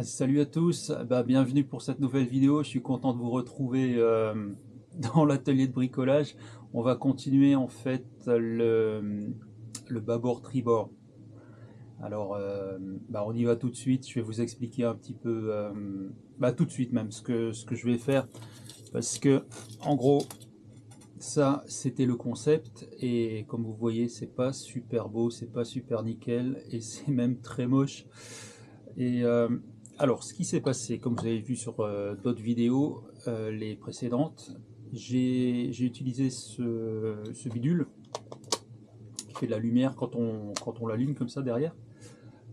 Salut à tous, bienvenue pour cette nouvelle vidéo. Je suis content de vous retrouver dans l'atelier de bricolage. On va continuer en fait le bâbord tribord. Alors on y va tout de suite. Je vais vous expliquer un petit peu, tout de suite même, ce que je vais faire. Parce que en gros, ça c'était le concept. Et comme vous voyez, c'est pas super beau, c'est pas super nickel. Et c'est même très moche. Et alors, ce qui s'est passé, comme vous avez vu sur d'autres vidéos, les précédentes, j'ai utilisé ce bidule qui fait de la lumière quand on l'allume comme ça derrière.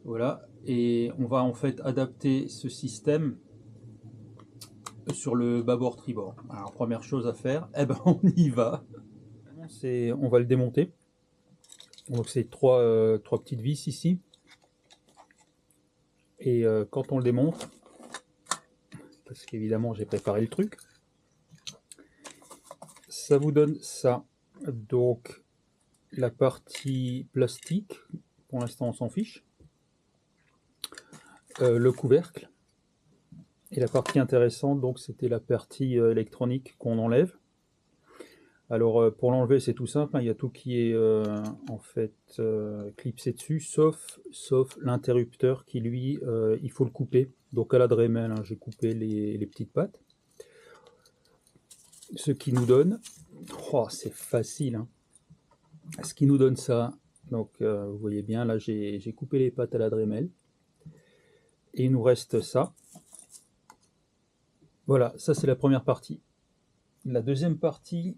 Voilà. Et on va en fait adapter ce système sur le bâbord tribord. Alors, première chose à faire, on y va. On va le démonter. Donc, c'est trois petites vis ici. Et quand on le démonte, parce qu'évidemment j'ai préparé le truc, ça vous donne ça. Donc la partie plastique, pour l'instant on s'en fiche, le couvercle, et la partie intéressante, donc c'était la partie électronique qu'on enlève. Alors pour l'enlever c'est tout simple, hein, il y a tout qui est en fait clipsé dessus, sauf l'interrupteur qui lui, il faut le couper. Donc à la Dremel, hein, j'ai coupé les petites pattes. Ce qui nous donne, oh, c'est facile, hein. Ce qui nous donne ça, donc vous voyez bien, là j'ai coupé les pattes à la Dremel. Et il nous reste ça. Voilà, ça c'est la première partie. La deuxième partie,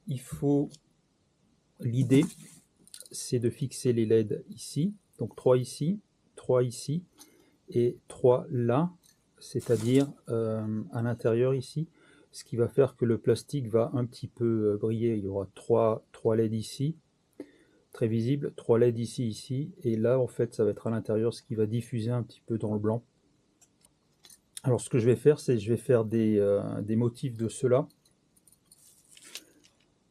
l'idée, c'est de fixer les LED ici. Donc 3 ici, 3 ici et 3 là, c'est-à-dire à l'intérieur ici, ce qui va faire que le plastique va un petit peu briller. Il y aura 3 LED ici, très visible, 3 LED ici, et là en fait ça va être à l'intérieur, ce qui va diffuser un petit peu dans le blanc. Alors ce que je vais faire, c'est je vais faire des motifs de cela.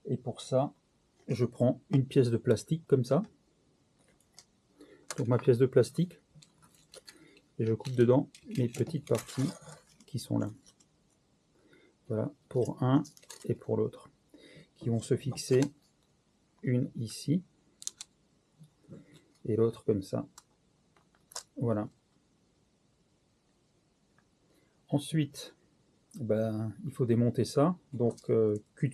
Et pour ça, je prends une pièce de plastique comme ça. Donc ma pièce de plastique. Et je coupe dedans mes petites parties qui sont là. Voilà, pour un et pour l'autre. Qui vont se fixer, une ici et l'autre comme ça. Voilà. Ensuite, il faut démonter ça. Donc coup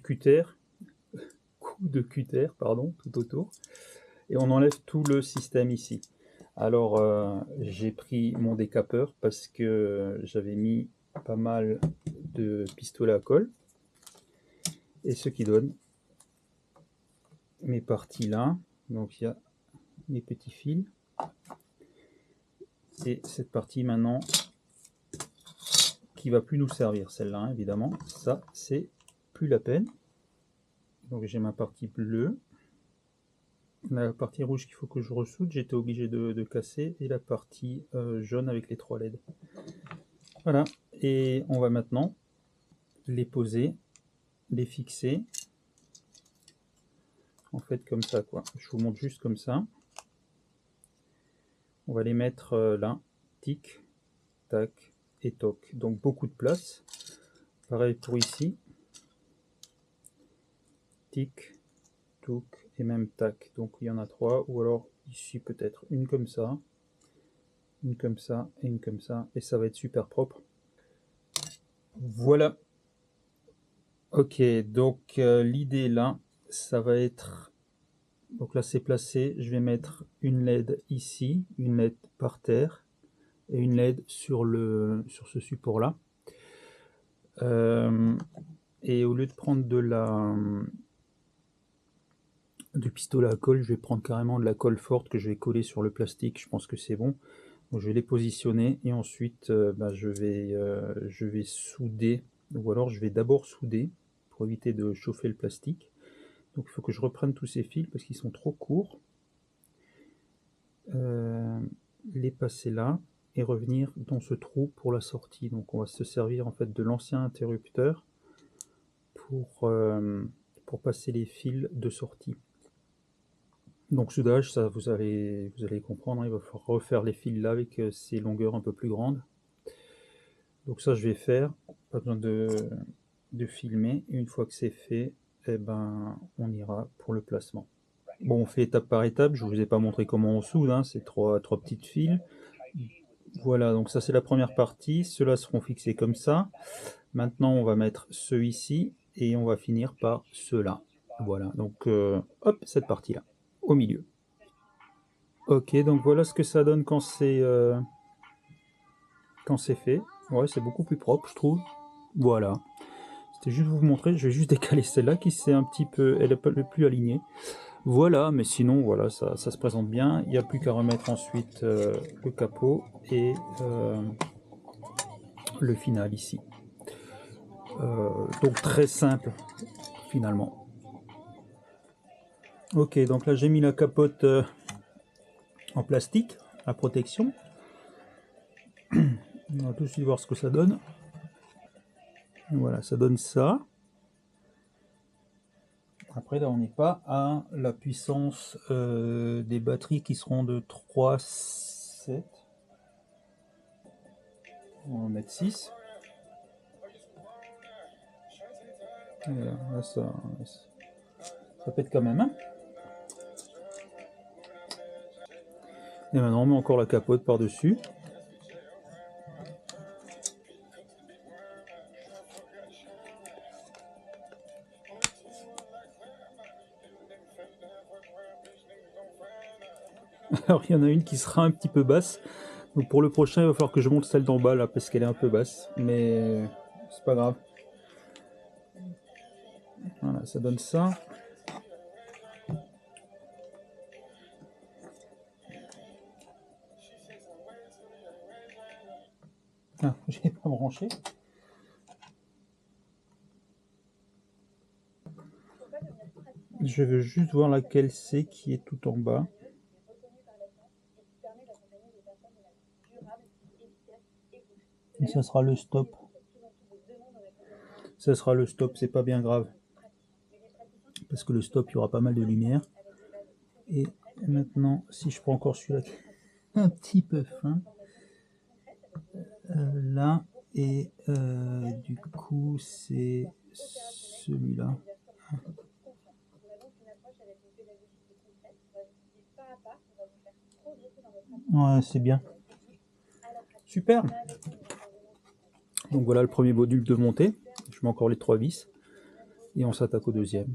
de cutter, pardon, tout autour. Et on enlève tout le système ici. Alors j'ai pris mon décapeur parce que j'avais mis pas mal de pistolets à colle. Et ce qui donne mes parties là. Donc il y a mes petits fils. Et cette partie maintenant qui va plus nous servir, celle-là, hein, évidemment. Ça, c'est plus la peine. Donc j'ai ma partie bleue. La partie rouge qu'il faut que je ressoude, j'étais obligé de casser. Et la partie jaune avec les 3 LED. Voilà. Et on va maintenant les poser, les fixer. En fait, comme ça, quoi. Je vous montre juste comme ça. On va les mettre là. Tic, tac et toc. Donc beaucoup de place. Pareil pour ici. Tic, toc et même tac. Donc il y en a 3. Ou alors ici peut-être une comme ça. Une comme ça et une comme ça. Et ça va être super propre. Voilà. Ok, donc l'idée là, ça va être... Donc là c'est placé. Je vais mettre une LED ici, une LED par terre et une LED sur ce support là. Et au lieu de prendre du pistolet à colle, je vais prendre carrément de la colle forte que je vais coller sur le plastique. Je pense que c'est bon. Donc, je vais les positionner et ensuite je vais souder, ou alors je vais d'abord souder pour éviter de chauffer le plastique. Donc il faut que je reprenne tous ces fils parce qu'ils sont trop courts. Les passer là et revenir dans ce trou pour la sortie. Donc on va se servir en fait de l'ancien interrupteur pour passer les fils de sortie. Donc soudage, ça vous allez comprendre, hein, il va falloir refaire les fils là avec ces longueurs un peu plus grandes. Donc ça je vais faire, pas besoin de filmer, et une fois que c'est fait, eh ben, on ira pour le placement. Bon, on fait étape par étape, je vous ai pas montré comment on soude, hein, c'est trois petites fils. Voilà, donc ça c'est la première partie, ceux-là seront fixés comme ça. Maintenant on va mettre ceux ici, et on va finir par ceux-là. Voilà, donc hop, cette partie-là, au milieu. Ok, donc voilà ce que ça donne quand c'est fait. Ouais, c'est beaucoup plus propre, je trouve. Voilà. C'était juste vous montrer, je vais juste décaler celle-là qui s'est un petit peu, elle est plus alignée. Voilà, mais sinon, voilà, ça se présente bien. Il n'y a plus qu'à remettre ensuite le capot et le final ici. Donc très simple, finalement. Ok, donc là j'ai mis la capote en plastique, la protection. On va tout de suite voir ce que ça donne. Voilà, ça donne ça. Après là on n'est pas à la puissance des batteries qui seront de 3,7. On va en mettre 6. Voilà, là ça pète quand même. Hein. Et maintenant on met encore la capote par dessus. Alors il y en a une qui sera un petit peu basse. Donc pour le prochain il va falloir que je monte celle d'en bas là parce qu'elle est un peu basse. Mais c'est pas grave. Voilà, ça donne ça. Ah, j'ai pas branché. Je veux juste voir laquelle c'est qui est tout en bas. Et ça sera le stop. Ça sera le stop, c'est pas bien grave. Parce que le stop, il y aura pas mal de lumière. Et maintenant, si je prends encore celui-là, un petit peu fin, là, et du coup, c'est celui-là. Ouais, c'est bien. Super. Donc voilà le premier module de montée. Je mets encore les 3 vis. Et on s'attaque au deuxième.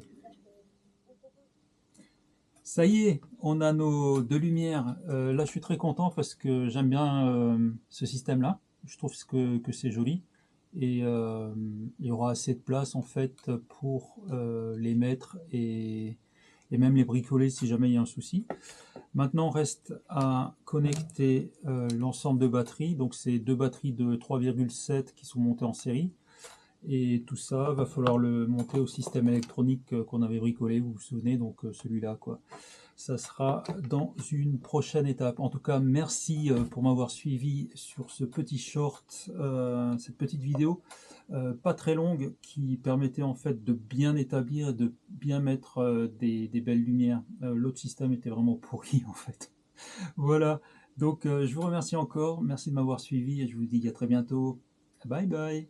Ça y est, on a nos deux lumières. Là, je suis très content parce que j'aime bien ce système-là. Je trouve que c'est joli. Et il y aura assez de place en fait pour les mettre et même les bricoler si jamais il y a un souci. Maintenant, reste à connecter l'ensemble de batteries. Donc, c'est deux batteries de 3,7 qui sont montées en série. Et tout ça, va falloir le monter au système électronique qu'on avait bricolé, vous vous souvenez, donc celui-là, quoi. Ça sera dans une prochaine étape. En tout cas, merci pour m'avoir suivi sur ce petit short, cette petite vidéo, pas très longue, qui permettait en fait de bien établir et de bien mettre des belles lumières. L'autre système était vraiment pourri en fait. Voilà, donc je vous remercie encore, merci de m'avoir suivi et je vous dis à très bientôt. Bye bye.